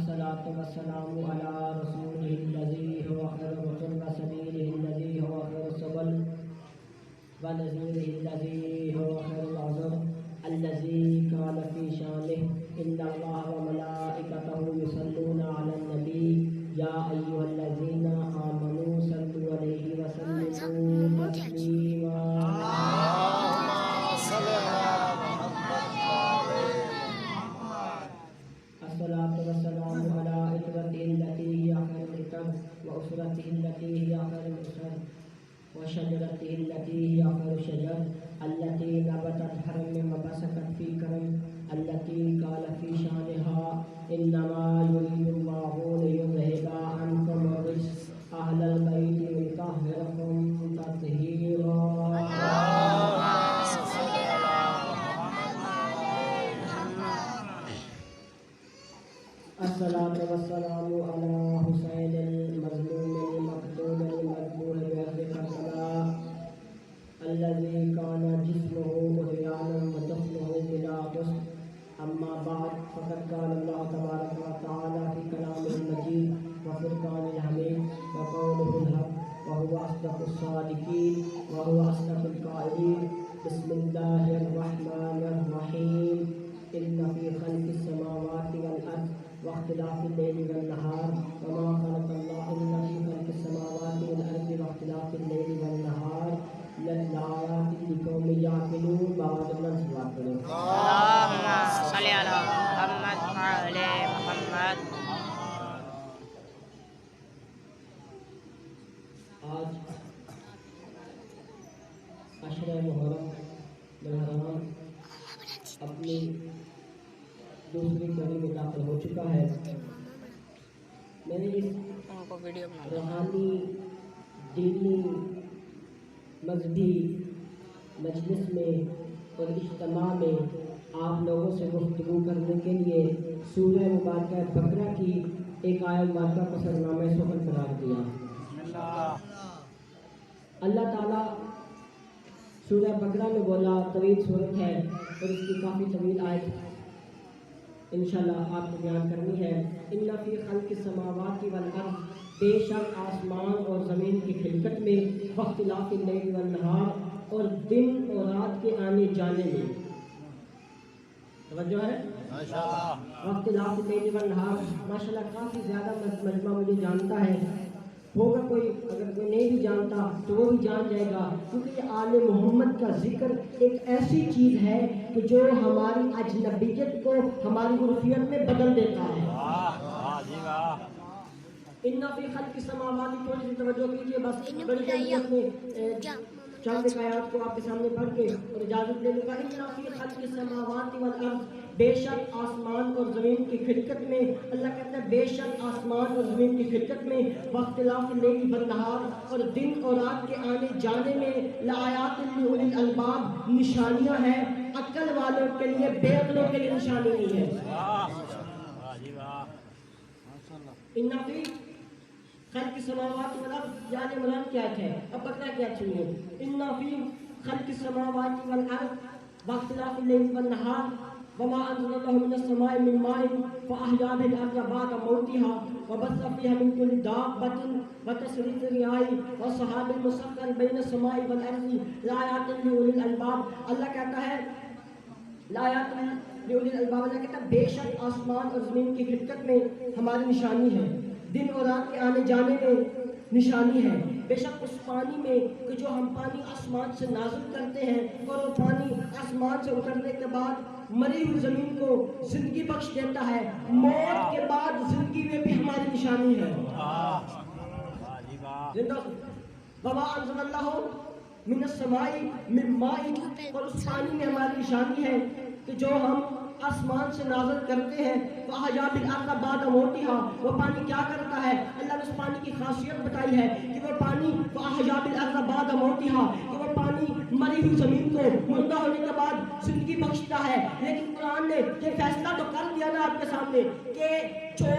الصلاة والسلام على رسوله الذي هو خير الرسل وسبيله الذي هو خير السبل ونذيره الذي هو خير العذر الذي قال في شانه إن الله وملائكته يصلون على النبي يا أيها الذين آمنوا صلوا عليه وسلموا تسليما. الصلاة والسلام على إخوته التي هي خير الركب وأسرته التي هي خير الأسر وشجرته التي هي خير الشجر التي نبتت حرم وبسكت في كرم التي قال في شانها إنما يريد الله ليذهب عنكم الرجس أهل البيت ويطهركم تطهيرا. الصلاة والسلام على حسين المظلوم المقتول المذبوح بأرض كربلاء الذي كان جسمه عريانا ودفنه بلا غسل. أما بعد فقد قال الله تبارك وتعالى في كلامه المجيد وفرقان الحميد وقوله الحق وهو أصدق الصادقين وهو أصدق القائلين بسم الله الرحمن الرحيم إن في خلق السماوات والأرض واختلاف الليل والنهار وما خلق الله إن في خلق السماوات والأرض واختلاف الليل والنهار لآيات لقوم يعقلون. بعد من سواتنا اللهم صل على محمد وعلى محمد. آج عشرہ محرم اپنی دوسری کڑی میں داخل ہو چکا ہے. میں نے اس روحانی دینی مذہبی مجلس میں اور اجتماع میں آپ لوگوں سے گفتگو کرنے کے لیے سورہ مبارکہ بقرہ کی ایک آیت مبارکہ کو سرنامہ سخن قرار دیا. اللہ تعالیٰ سورہ بقرہ میں بولا، طویل صورت ہے اور اس کی کافی طویل آیت انشاءاللہ آپ کو بیان کرنی ہے. ان فی خلق السماوات والارض، بے شک آسمان اور زمین کی خلقت میں، واختلاف اللیل والنہار، اور دن اور رات کے آنے جانے میں. توجہ ہے؟ واختلاف اللیل والنہار ماشاءاللہ کافی زیادہ مجمع مجھے جانتا ہے. ہوگا کوئی، اگر کوئی نہیں بھی جانتا تو وہ بھی جان جائے گا، کیونکہ یہ آل محمد کا ذکر ایک ایسی چیز ہے کہ جو ہماری اجنبیت کو ہماری عرفیت میں بدل دیتا ہے. ان فی خلق السماوات، تھوڑی سی توجہ کیجیے بس، بڑی جلدی اپنے چند آیات کو آپ کے سامنے پڑھ کے اور اجازت لے لوں گا. ان فی خلق السماوات والارض، بے شک آسمان اور زمین کی خلقت میں، اللہ کہتا ہے بے شک آسمان اور زمین کی خلقت میں، واختلاف اللیل والنہار، اور دن اور رات کے آنے جانے میں، لآیات لأولی الالباب، نشانیاں ہیں عقل والوں کے لیے، بے عقلوں کے لیے نشانی نہیں ہے. ان فی خلق السماوات والارض، یعنی عمران کیا ہے؟ اب بقرہ کیا سنیے. ان فی خلق السماوات والارض واختلاف اللیل والنہار وما انزل الله من السماء من ماء فاحيا به الارض بعد موتها وبث فيها من كل دابة وتصريف الرياح والسحاب المسخر بين السماء والارض لآيات لأولي الالباب. اللہ کہتا ہے لآیات لأولي الالباب، اللہ کہتا ہے بے شک آسمان اور زمین کی خلقت میں ہماری نشانی ہے، دن اور رات کے آنے جانے میں نشانی ہے. بے شک اس پانی میں کہ جو ہم پانی آسمان سے نازل کرتے ہیں اور وہ پانی آسمان سے اترنے کے بعد مری ہوئی زمین کو زندگی بخش دیتا ہے، موت کے بعد زندگی میں بھی ہماری نشانی ہے. وما انزل اللہ من السماء من ماء، اور اس پانی میں ہماری نشانی ہے کہ جو ہم آسمان سے نازل کرتے ہیں. وَأَحْيَا بِالْأَرْضَ بَعْدَ مَوْتِهَا، وہ پانی کیا کرتا ہے؟ اللہ نے اس پانی کی خاصیت بتائی ہے کہ وہ پانی وَأَحْيَا بِالْأَرْضَ بَعْدَ مَوْتِهَا، کہ وہ پانی مری ہوئی زمین کو مردہ ہونے کے بعد زندگی بخشتا ہے. لیکن قرآن نے یہ فیصلہ تو کر دیا نا آپ کے سامنے کہ جو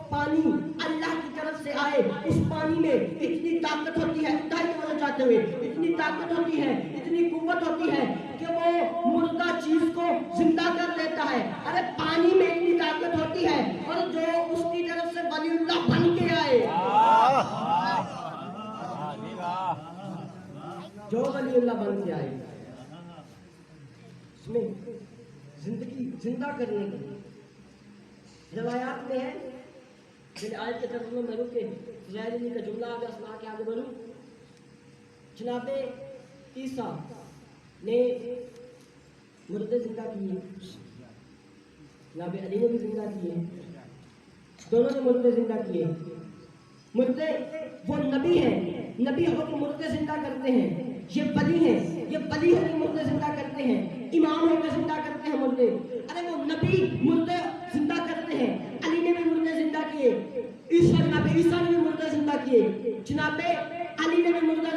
پانی اللہ کی طرف سے آئے، اس پانی میں اتنی طاقت ہوتی ہے، چاہتے ہوئے اتنی طاقت ہوتی ہے، اتنی قوت ہوتی ہے کہ وہ مردہ چیز کو زندہ کر دیتا ہے. ارے پانی میں اتنی طاقت ہوتی ہے، اور جو اس کی طرف سے ولی اللہ بن کے آئے، جو ولی اللہ بن کے آئے، اس میں زندگی زندہ کرنے کی روایات میں ہے. پھر آیت کے ترجمے میں رک کے فضائل علی کا جملہ آگے سنا کے آگے بڑھوں. جناب عیسیٰ نے مردے زندہ کیے، جناب علی نے بھی زندہ کیے، دونوں نے مردے زندہ کیے. مردے وہ نبی ہیں، نبی ہو کے مردے زندہ کرتے ہیں. یہ ولی ہیں، یہ ولی ہو کے مردے زندہ کرتے ہیں. امام ہو کے زندہ کرتے ہیں مردے. ارے وہ نبی مردے زندہ کرتے ہیں. علی نے بھی مردے زندہ کیے، جناب عیسیٰ نے بھی مردے زندہ کیے، جناب علی نے بھی مردے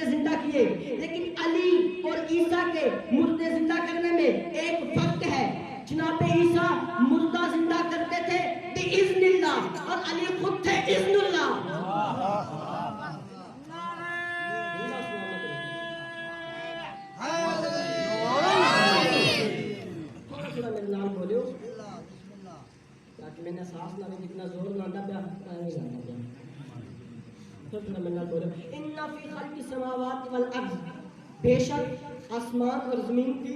زندہ کیے. لیکن علی اور عیسیٰ کے مردے زندہ کرنے میں ایک فرق ہے. جناب عیسیٰ مردہ زندہ کرتے تھے بِإِذْنِ اللہ، اور علی خود تھے اذن اللہ. تاکہ میں نے سانس نہ لے، جتنا زور نہ آتا ان فی خلق السماوات والارض، بے شک آسمان اور زمین کی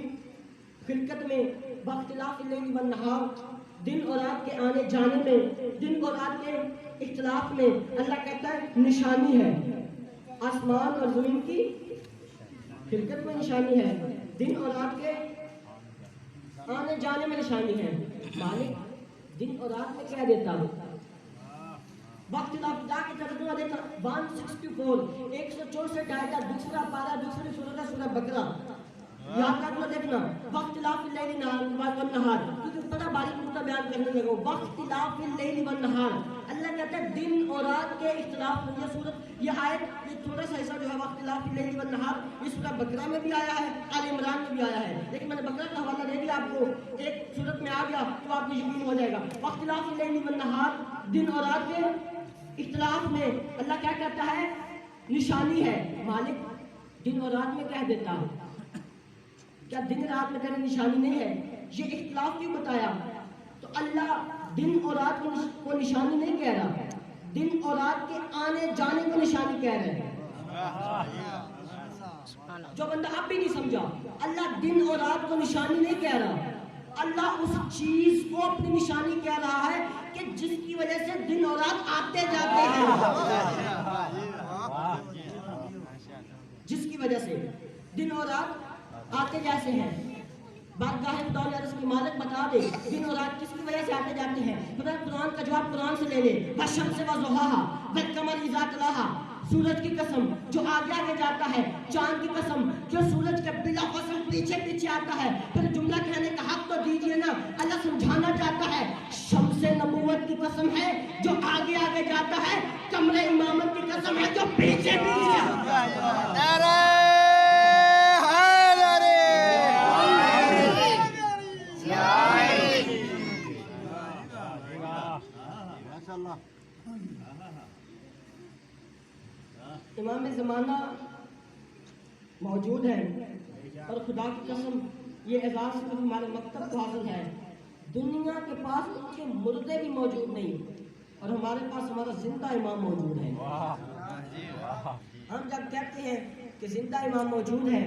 خلقت میں، باختلاف اللیل والنہار، دن اور رات کے آنے جانے میں، دن اور رات کے اختلاف میں، اللہ کہتا ہے نشانی ہے. آسمان اور زمین کی خلقت میں نشانی ہے، دن اور رات کے آنے جانے میں نشانی ہے. مالک دن اور رات میں کہہ دیتا ہوں، وقت جا کے ترجمہ دیتا 164 164 آیت، دوسرا پارہ، دوسری سورہ سورہ بقرہ. یاد رکھنا، دیکھنا واختلاف اللیل والنہار، کیونکہ بڑا باریک نقطہ بیان کرنے لگا. واختلاف اللیل والنہار، اللہ کہتا ہے دن اور رات کے اختلاف. یہ سورت، یہ آیت، یہ تھوڑا سا حصہ جو ہے واختلاف اللیل والنہار، یہ سورہ بقرہ میں بھی آیا ہے، آل عمران میں بھی آیا ہے. لیکن میں نے بقرہ کا حوالہ دے دیا آپ کو، ایک سورت میں آ گیا تو آپ کو یقین ہو جائے گا. واختلاف اللیل والنہار، دن اور رات کے اختلاف میں اللہ کیا کہتا ہے نشانی ہے. مالک دن اور رات میں کہہ دیتا ہوں، کیا دن رات میں تیری نشانی نہیں ہے؟ یہ اختلاف کیوں بتایا؟ تو اللہ دن اور رات کو نشانی نہیں کہہ رہا، دن اور رات کے آنے جانے کو نشانی کہہ رہے ہیں. جو بندہ اب بھی نہیں سمجھا، اللہ دن اور رات کو نشانی نہیں کہہ رہا، اللہ اس چیز کو اپنی نشانی کہہ رہا ہے کہ جس کی وجہ سے دن اور رات آتے جاتے ہیں، جس کی وجہ سے دن اور رات آتے جیسے ہیں. بارگاہ خدا عرض کی مالک بتا دے دن اور رات کس کی وجہ سے آتے جاتے ہیں. خدا قرآن کا جواب قرآن سے لے لے. والشمس وضحاها والقمر اذا تلاها، سورج کی قسم جو آگے آگے جاتا ہے، چاند کی قسم جو سورج کے بلا فصل پیچھے پیچھے آتا ہے. پھر جملہ کہنے کا حق تو دیجئے نا، اللہ سمجھانا چاہتا ہے شمس نبوت کی قسم ہے جو آگے آگے جاتا ہے، قمر امامت کی قسم ہے جو پیچھے پیچھے آتا ہے. امام زمانہ موجود ہے، اور خدا کی قسم یہ اعزاز صرف ہمارے مکتب کو حاصل ہے. دنیا کے پاس ان کے مردے بھی موجود نہیں، اور ہمارے پاس ہمارا زندہ امام موجود ہے. ہم جب کہتے ہیں کہ زندہ امام موجود ہے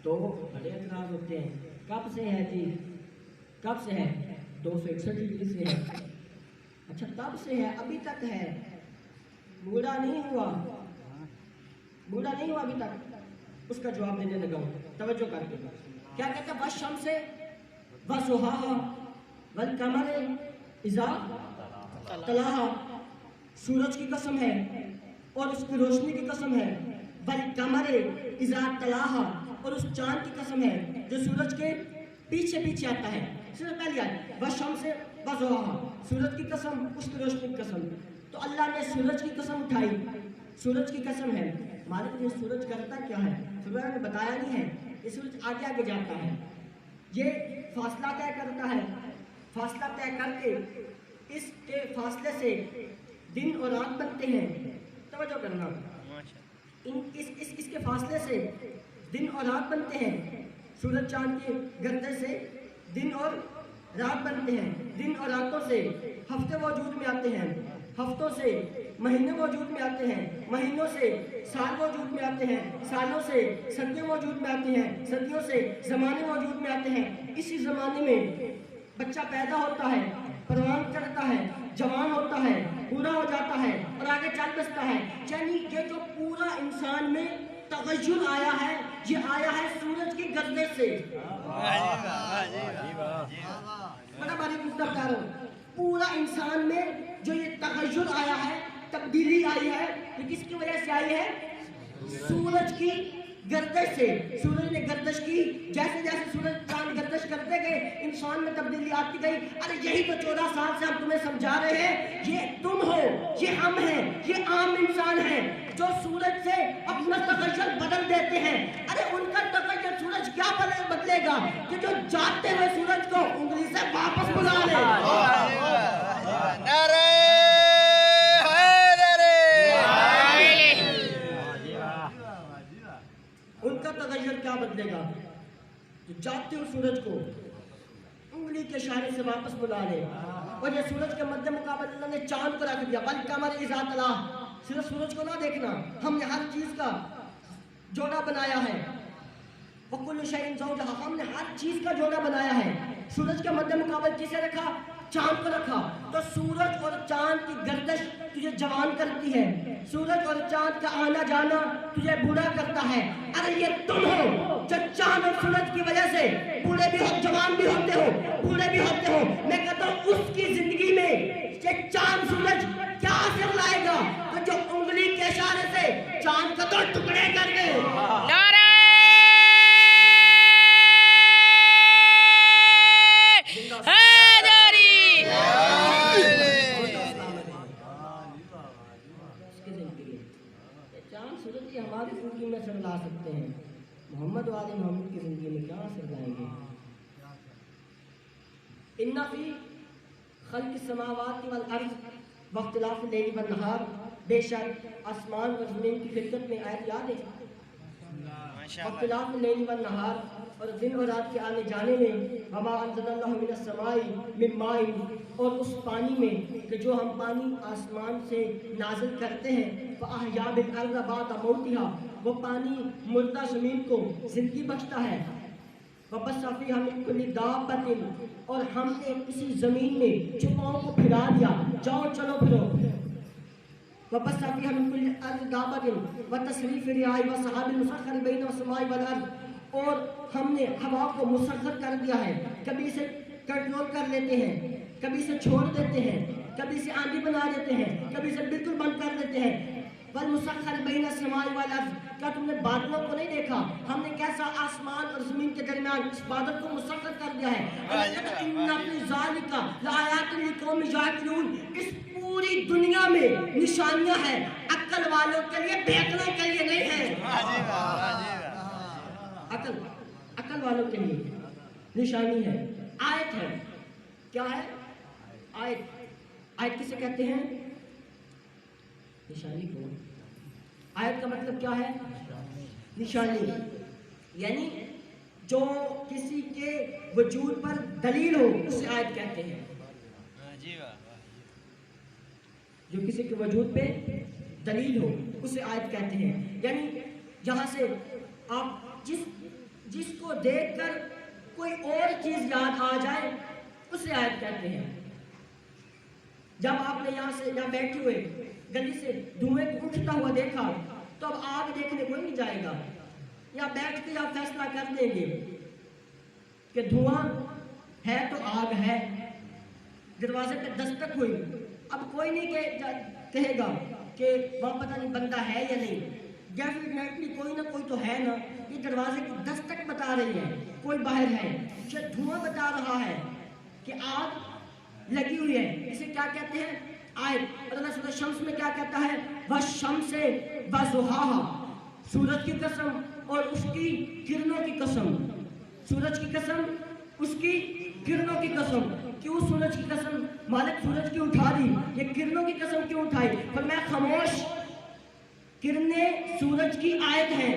تو بڑے اعتراض ہوتے ہیں. کب سے ہے جی؟ کب سے ہے؟ 261 ہجری سے ہے. اچھا تب سے ہے، ابھی تک ہے، بوڑھا نہیں ہوا، بوڑھا نہیں ہوا ابھی تک. اس کا جواب دینے لگا ہوں، توجہ کر کے. کیا کہتا ہے؟ والشمس وضحاها والقمر اذا تلاها، سورج کی قسم ہے اور اس کی روشنی کی قسم ہے. والقمر اذا تلاها، اور اس چاند کی قسم ہے جو سورج کے پیچھے پیچھے آتا ہے. صرف پہلی آیت والشمس وضحاها، سورج کی قسم، اس کی روشنی کی قسم. تو اللہ نے سورج کی قسم اٹھائی، سورج کی قسم ہے. مالک یہ سورج کرتا کیا ہے؟ سورج نے بتایا نہیں ہے. یہ سورج آگے آگے جاتا ہے، یہ فاصلہ طے کرتا ہے، فاصلہ طے کر کے اس کے فاصلے سے دن اور رات بنتے ہیں. توجہ کرنا، اس کے فاصلے سے دن اور رات بنتے ہیں سورج چاند کی گردش سے، دن اور رات بنتے ہیں، دن اور راتوں سے ہفتے وجود میں آتے ہیں، ہفتوں سے مہینے وجود میں آتے ہیں، مہینوں سے سال وجود میں آتے ہیں، سالوں سے صدیوں وجود میں آتے ہیں، صدیوں سے زمانے وجود میں آتے ہیں۔ اسی زمانے میں بچہ پیدا ہوتا ہے، پروان چڑھتا ہے، جوان ہوتا ہے، بوڑھا ہو جاتا ہے اور آگے چل بستا ہے۔ یعنی یہ جو پورا انسان میں تغیر آیا ہے، یہ آیا ہے سورج کی گردش سے۔ بڑا باریک نقطہ بتا رہا ہوں، پورا انسان میں جو یہ تغیر آیا ہے، تبدیلی آئی ہے، یہ کس کی وجہ سے آئی ہے؟ سورج کی گردش سے۔ سورج نے گردش کی، جیسے جیسے سورج چاند گردش کرتے گئے انسان میں تبدیلی آتی گئی۔ ارے یہی تو 14 سال سے ہم تمہیں سمجھا رہے ہیں، یہ تم ہو، یہ ہم ہیں، یہ عام انسان ہیں جو سورج سے اپنا تغیر بدل دیتے ہیں۔ ارے ان کا تغیر سورج کیا بدلے گا کہ جو جاتے ہوئے سورج کو انگلی سے واپس بلا لے۔ ان کا تغیر کیا بدلے گا؟ جو جاتے ہوئے سورج کو انگلی کے اشارے سے واپس بلا لے۔ اور یہ سورج کے مد مقابل اللہ نے چاند کو رکھ دیا، بَالْقَمَرِ إِذَا تَلَاهُ۔ صرف سورج کو نہ دیکھنا، ہم نے ہر چیز کا جوڑا بنایا ہے۔ وَكُلُّ شَيْءٍ زَوْجَهَا، ہم نے ہر چیز کا جوڑا بنایا ہے۔ سورج کے مد مقابل کسے رکھا؟ چاند کو رکھا۔ تو سورج اور چاند کی گردش تجھے جوان کرتی ہے، سورج اور چاند کا آنا جانا تجھے بوڑھا کرتا ہے۔ ارے یہ تم ہو جو چاند اور سورج کی وجہ سے بوڑھے بھی ہو، جوان بھی ہوتے ہو، بوڑھے بھی ہوتے ہو۔ میں کہتا ہوں اس کی زندگی میں یہ چاند سورج کیا اثر لائے گا کہ جو انگلی کے اشارے سے چاند کا دو ٹکڑے کر گئے۔ ہماری زندگی میں اثر لا سکتے ہیں، محمد والے محمد کی زندگی میں کیا اثر لائیں گے؟ ان فی خلق السماوات والارض واختلاف اللیل والنہار، بے شک آسمان اور زمین کی خلقت میں آیت یاد ہے؟ اختلاف اللیل والنہار، اور دن اور رات کے آنے جانے میں، وما انزل اللہ من السماء من ماء، اور اس پانی میں کہ جو ہم پانی آسمان سے نازل کرتے ہیں، فاحیا بالارض بعد موتها، وہ پانی مردہ زمین کو زندگی بخشتا ہے۔ وبث فیہا من کل دابۃ، اور ہم نے اسی زمین میں چپاؤں کو پھیلا دیا، جاؤ چلو پھرو۔ وبث فیہا من کل ارض دابۃ وتصریف الرياح والسحاب المسخر بین السماء والارض، اور ہم نے ہوا کو مسخر کر دیا ہے، کبھی اسے کنٹرول کر لیتے ہیں، کبھی اسے چھوڑ دیتے ہیں، کبھی اسے آندھی بنا دیتے ہیں، کبھی اسے بالکل بند کر دیتے ہیں۔ والمسخر بین السماء والارض، کیا تم نے بادلوں کو نہیں دیکھا؟ ہم نے کیسا آسمان اور زمین کے درمیان اس بادل کو مسخر کر دیا ہے۔ ان فی ذالک لآیات لقوم یعقلون، اس پوری دنیا میں نشانیاں ہیں، عقل والوں کے لیے، بے عقلوں کے لیے نہیں ہیں۔ عقل والوں کے لیے نشانی ہے، آیت ہے۔ کیا ہے آیت؟ آیت کسے کہتے ہیں؟ نشانی کو۔ آیت کا مطلب کیا ہے؟ نشانی، یعنی جو کسی کے وجود پر دلیل ہو اسے آیت کہتے ہیں۔ جو کسی کے وجود پہ دلیل ہو اسے آیت کہتے ہیں۔ یعنی جہاں سے آپ جس کو دیکھ کر کوئی اور چیز یاد آ جائے اسے آیت کہتے ہیں۔ جب آپ نے یہاں سے یہاں بیٹھے ہوئے گلی سے دھوئیں کو اٹھتا ہوا دیکھا تو اب آگ دیکھنے کوئی نہیں جائے گا، یا بیٹھ کے آپ فیصلہ کر دیں گے کہ دھواں ہے تو آگ ہے۔ دروازے پہ دستک ہوئی، اب کوئی نہیں کہے گا کہ وہاں پتہ نہیں بندہ ہے یا نہیں، ڈیفینیٹلی کوئی نہ کوئی تو ہے نا۔ یہ دروازے کی دستک بتا رہی ہے کوئی باہر ہے، یہ دھواں بتا رہا ہے کہ آگ لگی ہوئی ہے۔ اسے کیا کہتے ہیں؟ آیت۔ اللہ سورہ شمس میں کیا کہتا ہے؟ والشمس وضحاها، سورج کی قسم اور اس کی کرنوں کی قسم، سورج کی قسم، اس کی کرنوں کی قسم۔ کیوں سورج کی قسم؟ مالک سورج کی اٹھا دی، یہ کرنوں کی قسم کیوں اٹھائی؟ فرمایا خاموش، کرنیں سورج کی آیت ہیں۔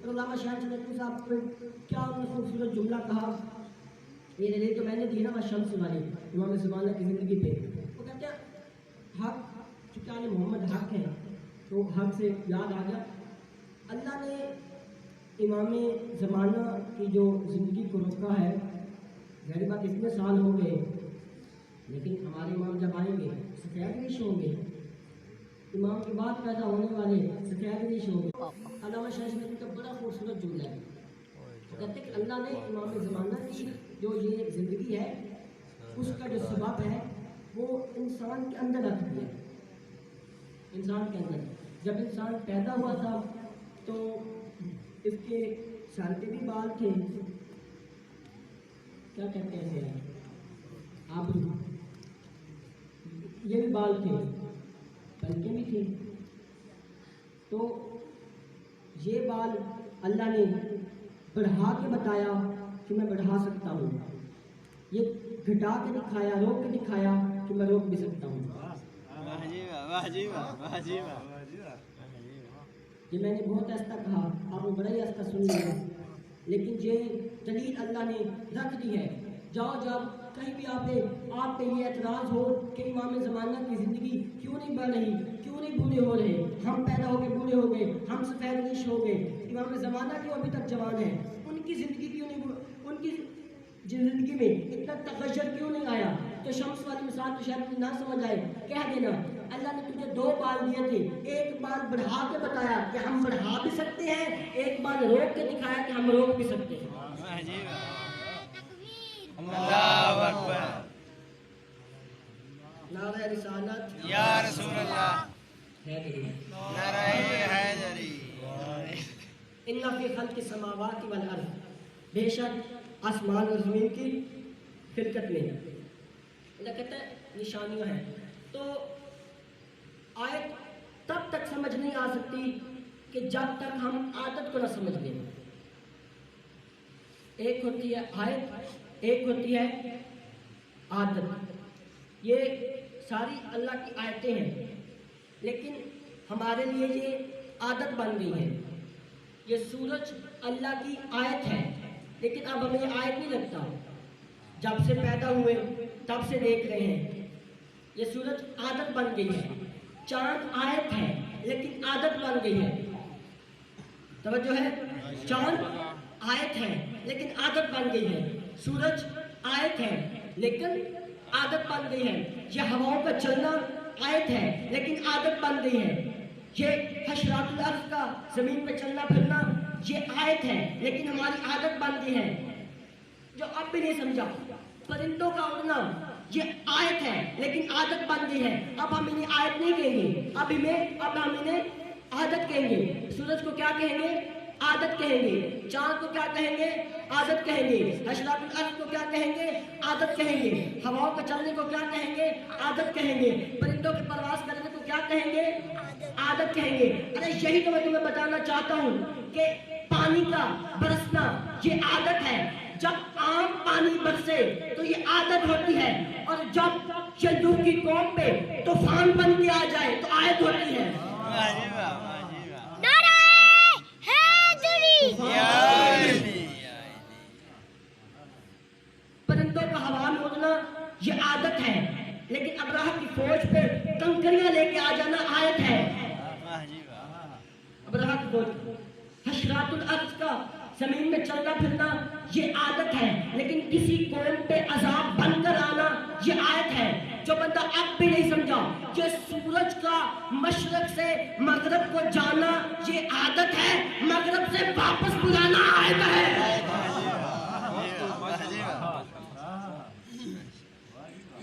اور علامہ شاہ ندوی صاحب کو کیا انہوں نے خوبصورت جملہ کہا، یہ دلیل تو میں نے دی نا شمس والی امام زمانہ کی زندگی پہ. وہ کہتے ہیں حق چونکہ آل محمد حق ہے تو حق سے یاد آ گیا، اللہ نے امام زمانہ کی جو زندگی کو روکا ہے. ظاہر بات اتنے سال ہو گئے لیکن ہمارے امام جب آئیں گے سفید ریش ہوں گے، امام کے بعد پیدا ہونے والے سفید ریش ہوں گے. علامہ شاہ ندوی کا بڑا خوبصورت جملہ ہے، کہتے ہیں کہ اللہ نے امام زمانہ کی جو یہ زندگی ہے اس کا جو سبب ہے وہ انسان کے اندر رکھ دیا. انسان کے اندر جب انسان پیدا ہوا تھا تو اس کے سر پہ بھی بال تھے، کیا کہتے ہیں آپ، یہ بھی بال تھے، پلکیں بھی تھیں. تو یہ بال اللہ نے بڑھا کے بتایا کہ میں بڑھا سکتا ہوں، یہ گھٹا کے دکھایا، روک کے دکھایا کہ میں روک بھی سکتا ہوں. واہ جی واہ، واہ جی واہ، واہ جی واہ. یہ میں نے بہت ایسا کہا، آپ نے بڑا ہی ایسا سن لیا، لیکن یہ دلیل اللہ نے رکھ دی ہے. جاؤ جب کہیں بھی آپ پہ یہ اعتراض ہو کہ امام زمانہ کی زندگی کیوں نہیں بڑھ رہی، کیوں نہیں بوڑھے ہو رہے، ہم پیدا ہو کے بوڑھے ہو گئے، ہم سفید ریش ہو گئے، امام زمانہ کیوں ابھی تک جوان ہیں، ان کی زندگی کیوں نہیں، ان کی زندگی میں اتنا تغیر کیوں نہیں آیا، تو شمس والی مثال تو شاید نہ سمجھ آئے. کہہ دینا اللہ نے تجھے 2 بال دیے تھے، ایک بال بڑھا کے بتایا کہ ہم بڑھا بھی سکتے ہیں، ایک بال روک کے دکھایا کہ ہم روک بھی سکتے ہیں. واہ جی واہ. اللہ اکبر. نعرہ رسالت یا رسول اللہ. حیدری. نعرہ حیدری. ان فی خلق السماوات والارض، بے شک آسمان اور زمین کی خلقت میں اللہ کہتا ہے نشانیاں ہیں. تو آیت تب تک سمجھ نہیں آ سکتی کہ جب تک ہم عادت کو نہ سمجھ لیں. ایک ہوتی ہے آیت، ایک ہوتی ہے عادت. یہ ساری اللہ کی آیتیں ہیں لیکن ہمارے لیے یہ عادت بن گئی ہے. یہ سورج اللہ کی آیت ہے لیکن اب ہمیں یہ آیت نہیں لگتا، جب سے پیدا ہوئے تب سے دیکھ رہے ہیں. یہ سورج عادت بن گئی ہے. چاند آیت ہے لیکن عادت بن گئی ہے. توجہ ہے، چاند آیت ہے لیکن عادت بن گئی ہے. سورج آیت ہے لیکن عادت بن گئی ہے. یہ ہواؤں کا چلنا آیت ہے لیکن عادت بن گئی ہے. یہ حشرات الارض کا زمین پہ چلنا پھرنا یہ آیت ہے لیکن ہماری عادت بن گئی ہے. جو اب بھی نہیں سمجھا، پرندوں کا اڑنا یہ آیت ہے لیکن عادت بن گئی ہے. اب ہم انہیں آیت نہیں کہیں گے، اب ہم انہیں عادت کہیں گے. سورج کو کیا کہیں گے؟ عادت کہیں گے. چاند کو کیا کہیں گے؟ عادت کہیں گے. حشرات الارض کو کیا کہیں گے؟ عادت کہیں گے. ہواؤں کے چلنے کو کیا کہیں گے؟ عادت کہیں گے. پرندوں کی پرواز کرنے کو کیا کہیں گے؟ عادت کہیں گے. ارے یہی تو میں تمہیں بتانا چاہتا ہوں کہ پانی کا برسنا یہ عادت ہے. جب عام پانی برسے تو یہ عادت ہوتی ہے، اور جب یہ نوح کی قوم پہ طوفان بن کے آ جائے تو عادت ہوتی ہے. واہ جی واہ، واہ جی واہ. نعرہ حیدری. یا علی. پرندوں کا ہوا میں اڑنا یہ عادت ہے لیکن ابراہ کی فوج پہ کنکریاں لے کے آ جانا آیت ہے. واہ جی واہ. ابراہ کی فوج، حشرات الارض کا زمین میں چلنا پھرنا یہ عادت ہے لیکن کسی قوم پہ عذاب بن کر آنا یہ آیت ہے. جو بندہ اب بھی نہیں سمجھا کہ سورج کا مشرق سے مغرب کو جانا یہ عادت ہے، مغرب سے واپس بلانا آیت ہے.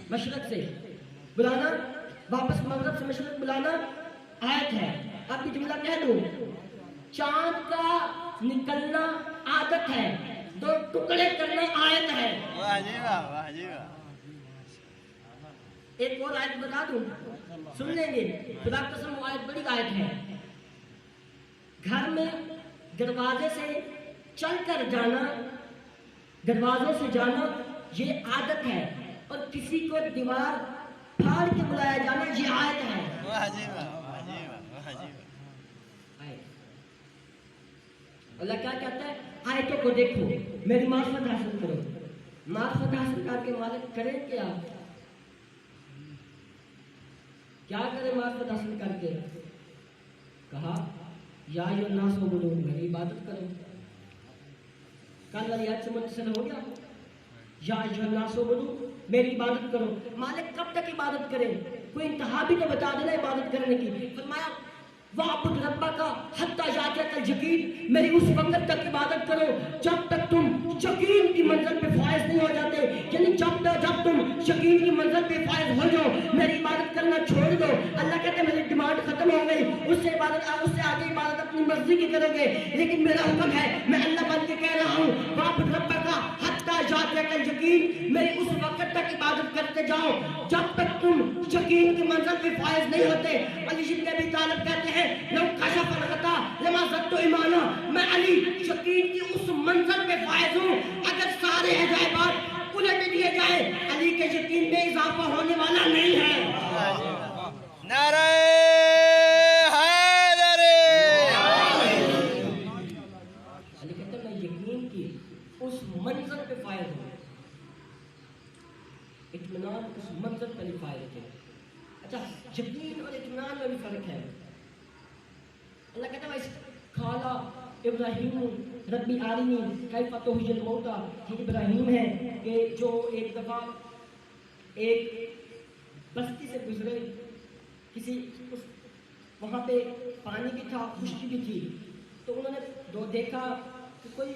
مشرق سے بلانا واپس مغرب سے مشرق بلانا آیت ہے. اب بھی جملہ کہہ دوں، چاند کا نکلنا عادت ہے، 2 ٹکڑے کرنا آیت ہے. واہ جی واہ، واہ جی واہ. ایک اور آیت بتا دوں، سن لیں گے. خدا کی قسم وہ آیت بڑی آیت ہے. گھر میں دروازے سے چل کر جانا، دروازوں سے جانا یہ عادت ہے، اور کسی کو دیوار پھاڑ کے بلایا جانا یہ آیت ہے. واہ جی واہ، واہ جی واہ، واہ جی واہ. اللہ کیا کہتا ہے؟ آیتوں کو دیکھو، میری معرفت حاصل کرو. معرفت حاصل کر کے مالک کریں کیا؟ کیا کرے معرفت حاصل کر کے؟ کہا یا ایھا الناس اعبدوا، میری عبادت کرو. کل والی آیت سے متصل ہو گیا. یا ایھا الناس اعبدوا، میری عبادت کرو. مالک کب تک عبادت کرے؟ کوئی انتہا بھی تو بتا دینا عبادت کرنے کی. فرمایا وَاعْبُدْ رَبَّكَ حَتَّىٰ يَأْتِيَكَ الْيَقِينُ، میری اس وقت تک عبادت کرو جب تک تم یقین کی منزل پہ فائز نہیں ہو جاتے. یعنی جب تم یقین کی منزل پہ فائز ہو جاؤ میری عبادت کرنا چھوڑ دو. اللہ کہتے ہیں میری ڈیمانڈ ختم ہو گئی، اس سے آگے عبادت اپنی مرضی کی کرو گے. لیکن میرا حکم ہے، میں اللہ بن کے کہہ رہا ہوں وَاعْبُدْ رَبَّكَ حَتَّىٰ يَأْتِيَكَ الْيَقِينُ، میری اس وقت تک عبادت کرتے جاؤ جب تک تم یقین کی منزل پہ فائز نہیں ہوتے. علی بن ابی طالب کہتے ہیں لو کشف الغطاء لما زدت ایمانا، میں علی یقین کی اس منزل پہ فائز ہوں اگر سارے عجائبات الٹ دیے جائیں علی کے یقین میں اضافہ ہونے والا نہیں ہے. نعرہ حیدری. علی کہتے ہیں میں یقین کی اس منزل پہ فائز ہوں. اطمینان اس منزل پہ نہیں فائز ہوتے. اچھا یقین اور اطمینان میں بھی فرق ہے. اللہ کہتا ہے کھالا ابراہیم ربی آرینی کیف تحیی الموتیٰ، یہ ابراہیم ہے کہ جو ایک دفعہ ایک بستی سے گزرے، کسی وہاں پہ پانی بھی تھا، خشکی بھی تھی، تو انہوں نے دیکھا کہ کوئی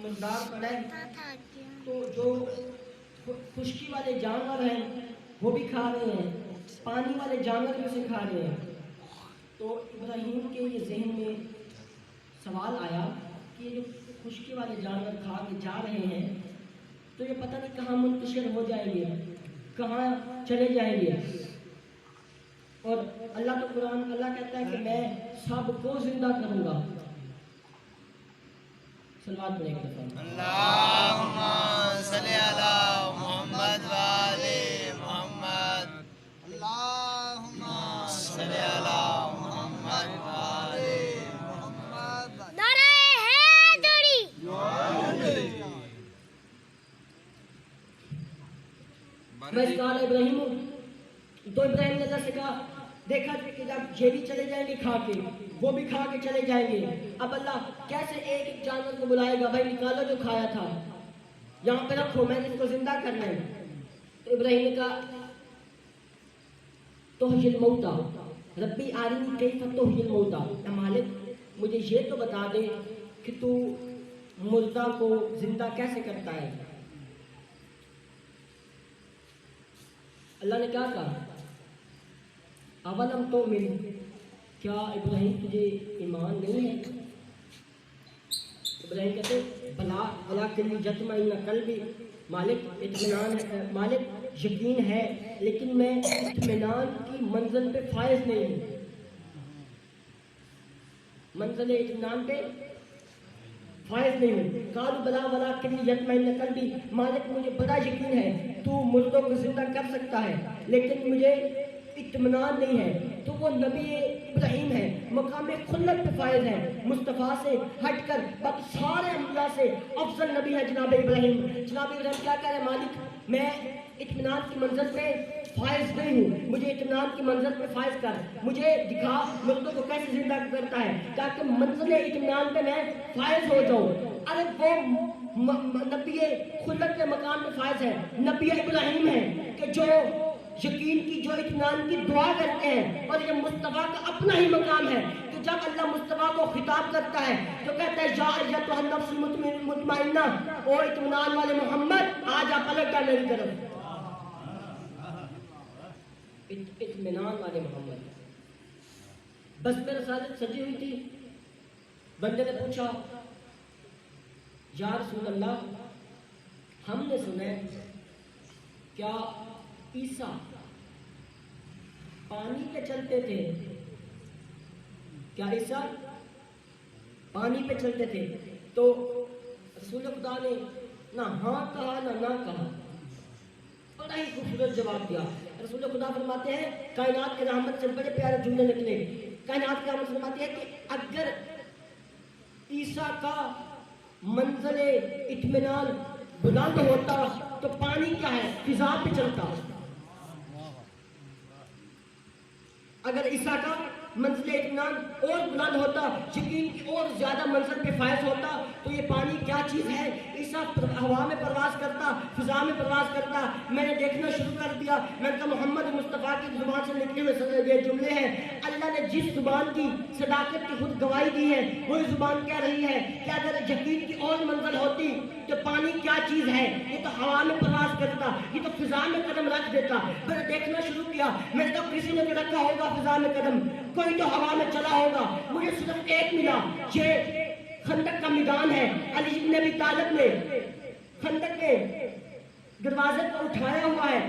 مردار پڑا ہے، تو جو خشکی والے جانور ہیں وہ بھی کھا رہے ہیں، پانی والے جانور بھی اسے کھا رہے ہیں. تو ابراہیم کے یہ ذہن میں سوال آیا کہ یہ جو خشکی والے جانور کھا کے جا رہے ہیں تو یہ پتہ نہیں کہاں منتشر ہو جائیں گے، کہاں چلے جائیں گے. اور اللہ کہتا ہے کہ میں سب کو زندہ کروں گا. صلوات پڑھیں ایک دفعہ. اللہم صلی علی محمد وآل محمد. اللہم صلی علی محمد وآل محمد. نعرہ حیدری. وَإِذْ قَالَ ابراہیم، تو ابراہیم نے اللہ سے کہا دیکھا کہ جب یہ بھی چلے جائیں گے کھا کے، وہ بھی کھا کے چلے جائیں گے، اب اللہ کیسے ایک ایک جانور کو بلائے گا؟ بھائی نکالو جو کھایا تھا، یہاں پہ رکھو، میں نے اس کو زندہ کرنا ہے. تو ابراہیم نے کہا تحیی الموتیٰ ربی آرینی کیف تحیی الموتیٰ، اے مالک مجھے یہ تو بتا دے کہ تو مردہ کو زندہ کیسے کرتا ہے. اللہ نے کیا کہا اولم تؤمن، کیا ابراہیم تجھے ایمان نہیں ہے؟ ابراہیم کہتے بلا ولکن یطمئن قلبی، مالک اطمینان ہے، مالک یقین ہے لیکن میں اطمینان کی منزل پہ فائز نہیں ہوں. منزل اطمینان پہ فائز نہیں ہوں. قالوا بلا ولکن یطمئن قلبی، مالک مجھے بڑا یقین ہے تو مردوں کو زندہ کر سکتا ہے لیکن مجھے اطمینان نہیں ہے. تو وہ نبی ابراہیم ہے، مقام خلت پہ فائز ہے، مصطفیٰ سے ہٹ کر باقی سارے انبیاء سے افضل نبی ہے جناب ابراہیم. جناب ابراہیم کیا کہہ رہے ہیں؟ مالک میں اطمینان کی منزل پہ فائز نہیں ہوں، مجھے اطمینان کی منزل پہ فائز کر، مجھے دکھا مردوں کو کیسے زندہ کرتا ہے تاکہ منزل اطمینان پہ میں فائز ہو جاؤں. ارے وہ نبی خلت کے مقام پہ فائز ہے، نبی ابراہیم ہے کہ جو یقین کی، جو اطمینان کی دعا کرتے ہیں. اور یہ مصطفیٰ کا اپنا ہی مقام ہے کہ جب اللہ مصطفیٰ کو خطاب کرتا ہے تو کہتا ہے یا ایھا النفس المطمئنہ، او اطمینان والے محمد آج آپ پلٹ جا میری طرف. اطمینان والے محمد. بس میں رسالت سجی ہوئی تھی، بندے نے پوچھا یا رسول اللہ ہم نے سنا ہے کیا عیسیٰ پانی پہ چلتے تھے؟ کیا عیسیٰ پانی پہ چلتے تھے؟ تو رسول خدا نے نہ ہاں کہا نہ کہا، بڑا ہی خوبصورت جواب دیا. رسول خدا فرماتے ہیں کائنات کے رحمت سے بڑے پیارے جملے نکلے. کائنات کے رحمت فرماتے ہیں کہ اگر عیسیٰ کا منزل اطمینان بلند ہوتا تو پانی کیا ہے؟ فضا پہ چلتا. اگر عیسیٰ کا منزل اطمینان اور بلند ہوتا، یقین کی اور زیادہ منزل پہ فائز ہوتا، تو یہ پانی کیا چیز ہے؟ عیسیٰ ہوا میں پرواز کرتا، فضا میں پرواز کرتا. میں نے دیکھنا شروع کر دیا. میں نے کہا محمد مصطفیٰ کی زبان سے نکلے ہوئے یہ جملے ہیں. اللہ نے جس زبان کی صداقت کی خود گواہی دی ہے وہی زبان کہہ رہی ہے کہ اگر یقین کی اور منزل ہوتی تو پانی کیا چیز ہے؟ یہ تو ہوا میں پرواز کرتا، یہ تو فضا میں قدم رکھ دیتا. میں نے دیکھنا شروع کیا. میں نے کہا کسی نے تو رکھا ہوگا فضا میں قدم، کوئی تو ہوا میں چلا ہوگا. مجھے صرف ایک ملا. یہ خندق کا میدان ہے. علی بن ابی طالب نے خندق کے دروازے کو اٹھایا ہوا ہے.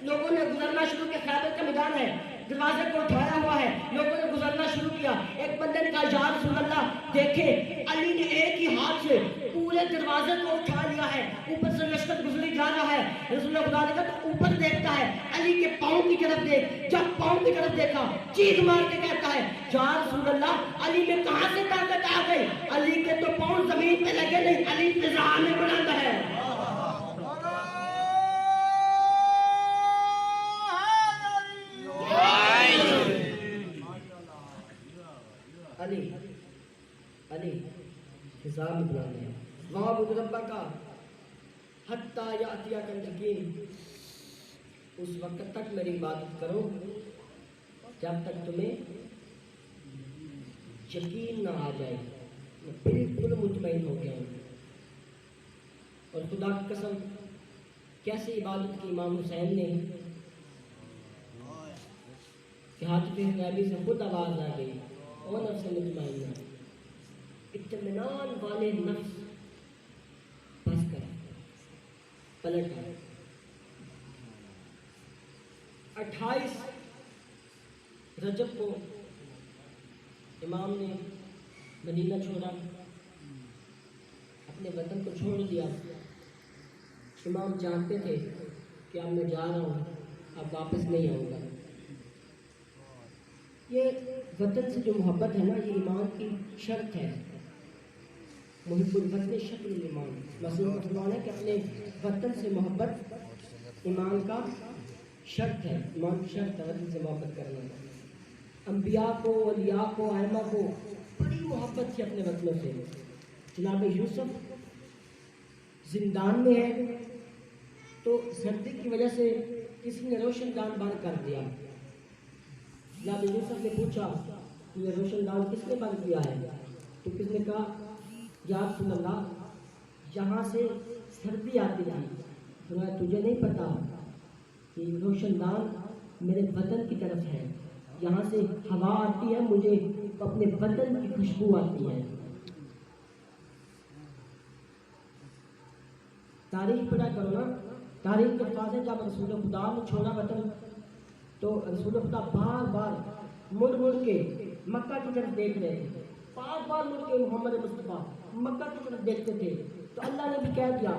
لوگوں نے گزرنا شروع کیا. خیبر کا میدان ہے، دروازے کو اٹھایا ہوا ہے، لوگوں نے گزرنا شروع کیا. ایک بندے نے کہا یا رسول اللہ دیکھیں، علی نے ایک ہی ہاتھ سے پورے دروازے کو اٹھا لیا ہے، اوپر سے لشکر گزری جا رہا ہے. رسول اللہ خدا نے کہا تو اوپر دیکھتا ہے، علی کے پاؤں کی طرف دیکھ. جب پاؤں کی طرف دیکھا چیخ مار کے کہتا ہے یا رسول اللہ علی میں کہاں سے طاقت آ گئی؟ علی کے تو پاؤں زمین پہ لگے نہیں، علی فضا میں بلند ہے. علی فضا میں بلند ہے. وہاں بدھ ربا کا حتیٰ یاتیا کا یقین، اس وقت تک میری عبادت کرو جب تک تمہیں یقین نہ آ جائے. میں بالکل مطمئن ہو گیا ہوں. اور خدا کی قسم کیسے عبادت کی امام حسین نے کہ ہاتف غیبی سے خود آواز آ گئی اور نفس مطمئنہ، اطمینان والے نفس بس کر پلٹ آئے. 28 رجب کو امام نے مدینہ چھوڑا، اپنے وطن کو چھوڑ دیا. امام جانتے تھے کہ اب میں جا رہا ہوں، اب واپس نہیں آؤں گا. یہ وطن سے جو محبت ہے نا، یہ ایمان کی شرط ہے. محب الوطن شطر الایمان. مسیح کا فرمان ہے کہ اپنے وطن سے محبت ایمان کا شرط ہے. ایمان کی شرط ہے وطن سے محبت کرنا. انبیاء کو، اولیاء کو، ائمہ کو بڑی محبت تھی اپنے وطنوں سے. جناب یوسف زندان میں ہے تو سردی کی وجہ سے کسی نے روشن دان بند کر دیا. جناب یوسف نے پوچھا یہ روشن دان کس نے بند کیا ہے؟ تو کس نے کہا یا رسول اللہ یہاں سے سردی آتی تھی. فرمایا تجھے نہیں پتا کہ روشن دان میرے وطن کی طرف ہے، یہاں سے ہوا آتی ہے، مجھے اپنے وطن کی خوشبو آتی ہے. تاریخ پڑھا کرو نا. تاریخ کے الفاظ ہے جب رسول خدا نے چھوڑا وطن تو رسول خدا بار بار مڑ مڑ کے مکہ کی طرف دیکھ رہے تھے. بار بار مڑ کے محمد مصطفیٰ مکہ کی طرف دیکھتے تھے. تو اللہ نے بھی کہہ دیا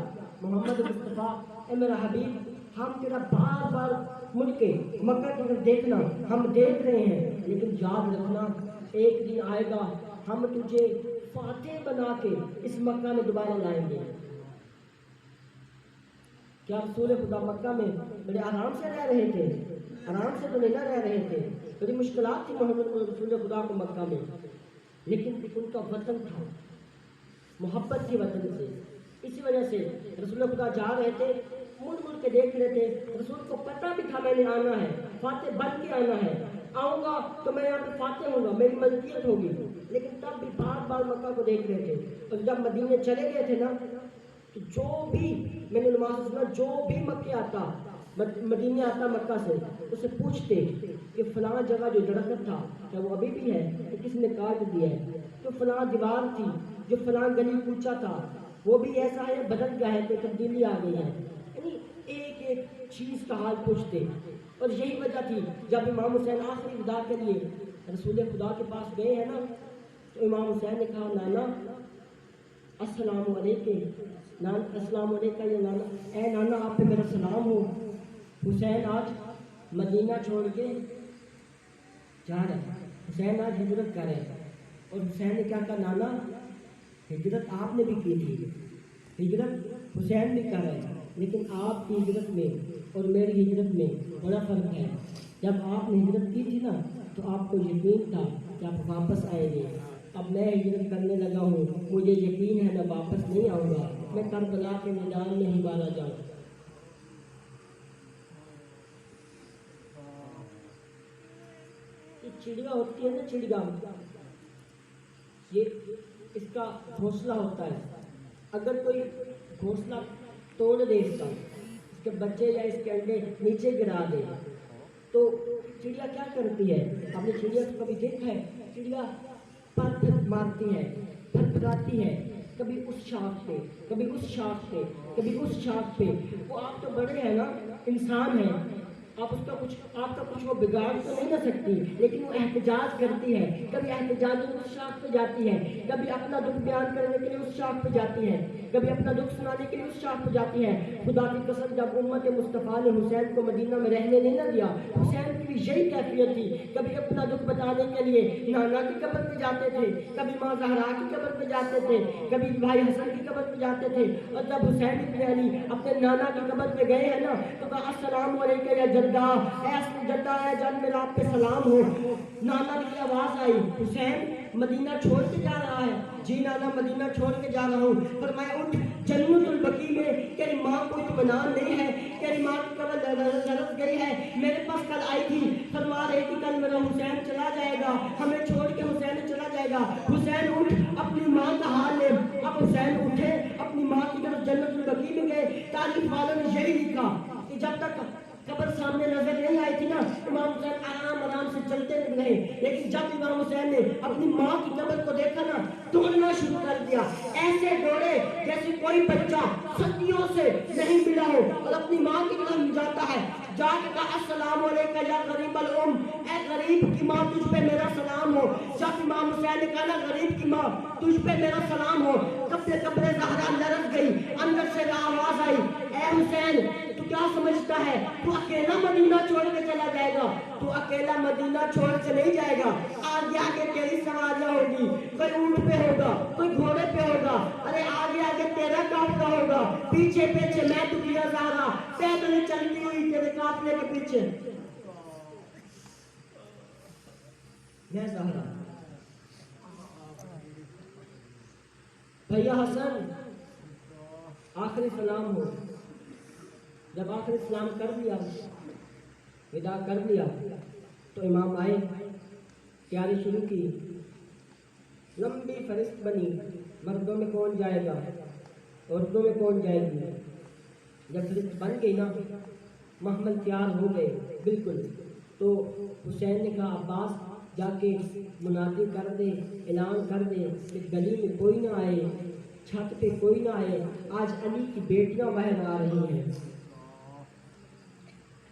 محمد مصطفیٰ اے میرا حبیب، ہم تیرا بار بار مڑ کے مکہ کی طرف دیکھنا، ہم دیکھ رہے ہیں، لیکن یاد رکھنا ایک دن آئے گا ہم تجھے فاتح بنا کے اس مکہ میں دوبارہ لائیں گے. کیا رسول خدا مکہ میں بڑے آرام سے رہ رہے تھے؟ آرام سے تو نہیں رہ رہے تھے. بڑی مشکلات تھی محمد رسول خدا کو مکہ میں، لیکن ان کا وطن تھا، محبت کی وطن سے. اسی وجہ سے رسول خدا جا رہے تھے، مڑ مڑ کے دیکھ رہے تھے. رسول کو پتہ بھی تھا میں نے آنا ہے، فاتح بن کے آنا ہے، آؤں گا تو میں یہاں پہ فاتح ہوں گا، میری ملکیت ہوگی. لیکن تب بھی بار بار مکہ کو دیکھ رہے تھے. اور جب مدینے چلے گئے تھے نا تو جو بھی میں نے نماز سنا، جو بھی مکے آتا مدینے آتا مکہ سے، اسے پوچھتے کہ فلاں جگہ جو درخت تھا کیا وہ ابھی بھی ہے کہ کس نے کاٹ دیا ہے؟ جو فلاں دیوار تھی، جو فلاں گلی کوچا تھا وہ بھی ایسا ہے، بدل گیا ہے، کوئی تبدیلی آ گئی ہے. یعنی ایک ایک چیز کا حال پوچھتے. اور یہی وجہ تھی جب امام حسین آخری ودا کے لیے رسول خدا کے پاس گئے ہیں نا تو امام حسین نے کہا نانا السلام علیکم. السلام علیکم یا نانا، اے نانا آپ پہ میرا سلام ہو. حسین آج مدینہ چھوڑ کے جا رہے ہیں، حسین آج ہجرت کر رہے ہیں. اور حسین نے کیا کہا نانا ہجرت آپ نے بھی کی تھی، ہجرت حسین بھی کر رہے ہیں، لیکن آپ کی ہجرت میں اور میری ہجرت میں بڑا فرق ہے۔ جب آپ نے ہجرت کی تھی نا تو آپ کو یقین تھا کہ آپ واپس آئیں گے۔ اب میں ہجرت کرنے لگا ہوں، مجھے یقین ہے میں واپس نہیں آؤں گا، میں کربلا کے میدان میں ہی مارا جاؤں۔ چڑیا ہوتی ہے نا، چڑیا، یہ اس کا گھونسلہ ہوتا ہے، اگر کوئی گھونسلہ توڑ دے اس کے بچے یا اس کے انڈے نیچے گرا دے تو چڑیا کیا کرتی ہے؟ آپ نے چڑیا کو کبھی دیکھا ہے؟ چڑیا پر پھر مارتی ہے، پھر پھراتی ہے، کبھی اس شاخ پہ، کبھی اس شاخ پہ، کبھی اس شاخ پہ۔ وہ آپ تو بڑے ہیں نا، انسان ہیں، آپ کا کچھ وہ بگاڑ تو نہیں نہ سکتی، لیکن وہ احتجاج کرتی ہے، کبھی احتجاج اس شاخ پہ جاتی ہے، کبھی اپنا دکھ بیان کرنے کے لیے اس شاخ پہ جاتی ہے، کبھی اپنا دکھ سنانے کے لیے اس شاخ پہ جاتی ہے۔ خدا کی قسم جب امت مصطفیٰ نے حسین کو مدینہ میں رہنے نہیں نہ دیا، حسین کی بھی یہی کیفیت تھی، کبھی اپنا دکھ بتانے کے لیے نانا کی قبر پہ جاتے تھے، کبھی ماں زہرا کی قبر پہ جاتے تھے، کبھی بھائی حسن کی قبر پہ جاتے تھے، اور جب حسین ابن علی اپنے نانا کی قبر پہ گئے ہیں نا تو کہا السلام علیکم یا جدہ، اے اصل جدہ ہے جان میرا آپ پہ سلام ہو۔ نانا کی آواز آئی، حسین مدینہ چھوڑ کے جا رہا ہے؟ جی نانا مدینہ چھوڑ کے جا رہا ہوں۔ فرمایا اٹھ، جنت البقیع میں تیری ماں کو اطمینان نہیں ہے، تیری ماں کی قبر لرز گئی ہے، میرے پاس کل آئی تھی، فرما رہی تھی کل میرا حسین چلا جائے گا، ہمیں چھوڑ کے حسین چلا جائے گا۔ حسین اٹھ، اپنی ماں کا حال لے۔ اب حسین اٹھے، اپنی ماں کی طرف جنت البقیع میں گئے۔ تاریخ والوں نے یہی لکھا کہ جب تک قبر سامنے نظر نہیں آئی تھی نا، امام حسین آرام سے چلتے رہے، لیکن جب امام حسین نے اپنی ماں کی قبر کو دیکھا نا دوڑنا شروع کر دیا، ایسے دوڑے جیسے کوئی بچہ صدیوں سے نہیں ملا ہو اور اپنی ماں کی طرف جاتا ہے۔ جا کے کہا السلام علیکم یا غریب الام، اے غریب کی ماں تجھ پہ میرا سلام ہو۔ جب امام حسین نے کہا نا غریب کی ماں تجھ پہ میرا سلام ہو، قبر زہرا لرز گئی، اندر سے آواز آئی، اے حسین تو کیا سمجھتا ہے تو اکیلا مدینہ چھوڑ کے چلا جائے گا؟ تو اکیلا مدینہ چھوڑ کے نہیں جائے گا، آگے آگے تیری سواریاں ہوگی، کوئی اونٹ پہ ہوگا، کوئی گھوڑے پہ ہوگا، ارے آگے آگے تیرا قافلہ ہوگا، پیچھے پیچھے میں دنیا زہرا پیدل چلتی ہوئی تیرے قافلے کے پیچھے میں زہرا۔ بھیا حسن آخری سلام ہو۔ جب آخری سلام کر دیا، ودا کر دیا تو امام آئے، تیاری شروع کی، لمبی فہرست بنی، مردوں میں کون جائے گا، عورتوں میں کون جائے گی۔ جب فہرست بن گئی نا، محمل تیار ہو گئے بالکل، تو حسین نے کہا عباس جا کے منادی کر دے، اعلان کر دے کہ گلی میں کوئی نہ آئے، چھت پہ کوئی نہ آئے، آج علی کی بیٹیاں باہر آ رہی ہیں۔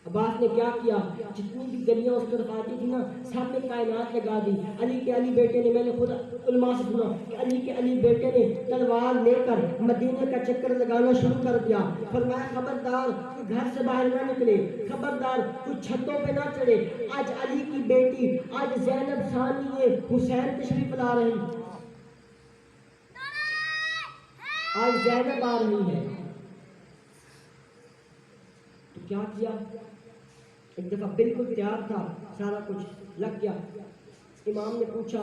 عباس نے کیا کیا، جتنی بھی گلیاں اس طرف آتی تھی نا سب نے کائنات لگا دی۔ علی کے علی بیٹے نے، میں نے خود علماء سے سنا کہ علی کے علی بیٹے نے تلوار لے کر مدینے کا چکر لگانا شروع کر دیا۔ فرمایا خبردار کوئی گھر سے باہر نہ نکلے، خبردار کوئی چھتوں پہ نہ چڑھے، آج علی کی بیٹی، آج زینب ثانیہ حسین تشریف لا رہی، آج زینب آ رہی ہے۔ تو کیا کیا، ایک دفعہ بالکل تیار تھا، سارا کچھ لگ گیا۔ امام نے پوچھا،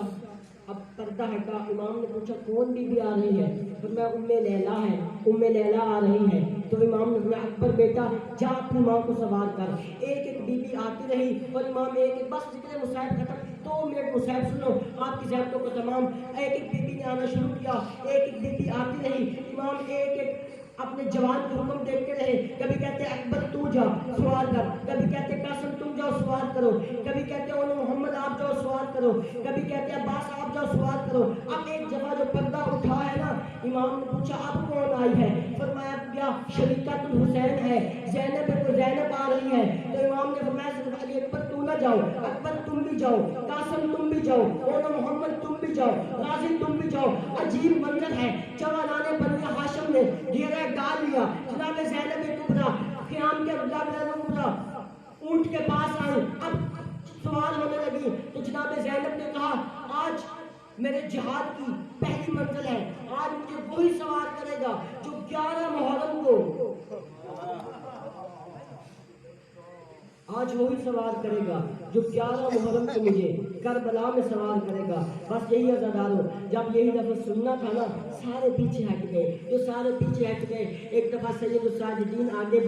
اب پردہ ہٹا، امام نے پوچھا کون بی بی آ رہی ہے؟ فرمایا ام لیلا ہے، ام لیلا آ رہی ہے۔ تو امام نے فرمایا اکبر بیٹا جا اپنی ماں کو سوار کر۔ ایک ایک بی بی آتی رہی اور امام ایک ایک، بس ذکر مصائب ختم، 2 منٹ مصائب سنو آپ کی زیارتوں کو تمام۔ ایک ایک بی بی نے آنا شروع کیا، ایک ایک بی بی آتی رہی، امام ایک ایک اپنے جوان کو حکم دیتے رہے، کبھی کہتے اکبر تو جا سوال کر، کبھی کہتے قاسم تم جاؤ سوال کرو، کبھی کہتے اولو محمد آپ جاؤ سوال کرو، کبھی کہتے عباس آپ جاؤ سوال کرو۔ اب ایک جگہ جو پردہ اٹھا ہے نا، امام نے پوچھا اب کون آئی ہے؟ فرمایا کیا شریکت الحسین ہے، زینب کو زینب آ رہی ہے۔ تو امام نے فرمایا صرف علی اکبر تو نہ جاؤ، اکبر تم بھی جاؤ، قاسم تم بھی جاؤ، اولو محمد تم بھی جاؤ، غازی تم بھی جاؤ۔ عجیب منظر ہے، جوانان بنی ہاشم نے گھیرا ڈال لیا، جناب زینب کبریٰ قیام کے جناب زینب کبریٰ اونٹ کے پاس آئے، اب سوال ہونے لگی تو جناب زینب نے کہا آج میرے جہاد کی پہلی منزل ہے. آج مجھے وہی سوار کرے گا جو 11 محرم کو آج وہی سوار کرے گا جو 11 محرم کو مجھے کربلا میں سوار کرے گا. بس یہی عزادارو، جب یہی لفظ سننا تھا نا سارے پیچھے ہٹ گئے. جو سارے پیچھے ہٹ گئے ایک دفعہ سید الساجدین آگے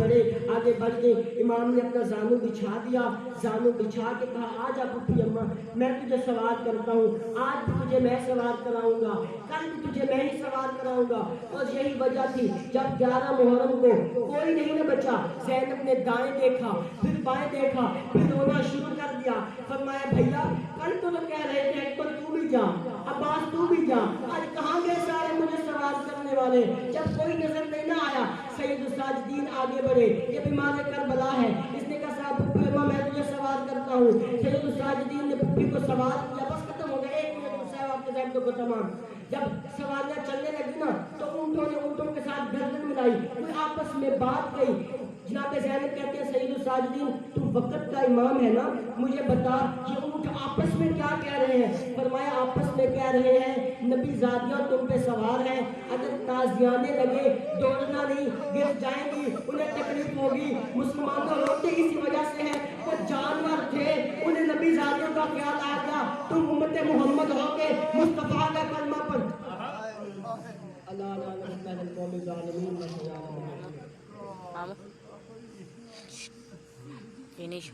بڑھ گئے. امام نے اپنا زانو بچھا دیا، زانو بچھا کے کہا آجا پھپھی اماں میں تجھے سوار کرتا ہوں. آج بھی تجھے میں سوار کراؤں گا، کل بھی تجھے میں ہی سوار کراؤں گا. اور یہی وجہ تھی جب 11 محرم کو کوئی نہیں نہ بچا. زینب نے دائیں دیکھا پھر بائیں دیکھا پھر رونا شروع کر دیا. فرمایا بھیا کل تو کہہ رہے تھے اکبر تو بھی جا، عباس تو بھی جا، آج کہاں گئے سارے مجھے سوار کرنے والے؟ جب کوئی نظر نہیں نہ آیا سید الساجدین آگے بڑھے. یہ بیمار کربلا ہے. اس نے کہا صاحب پھپھی اماں میں تجھے سوار کرتا ہوں. سید الساجدین نے پھپھی کو سوار کیا. بس ختم ہو گیا، 1 منٹ صاحب آپ کے ذہن کو تمام. جب سواریاں چلنے لگی نا تو اونٹوں نے اونٹوں کے ساتھ گردن ملائی، کوئی آپس میں بات گئی. جناب زینب کہتے ہیں سید الساجدین تو وقت کا امام ہے نا، مجھے بتا یہ اونٹ آپس میں کیا کہہ رہے ہیں؟ فرمایا آپس میں کہہ رہے ہیں نبی زادیاں تم پہ سوار ہیں، اگر تازیانے لگے دوڑنا نہیں، گر جائیں گی، انہیں تکلیف ہوگی. مسلمانوں روتے اسی وجہ سے ہیں، وہ جانور تھے انہیں نبی زادیوں کا خیال آ گیا. تم امت محمد ہو کے مصطفیٰ کا کلمہ پڑھ. اللہ Finish.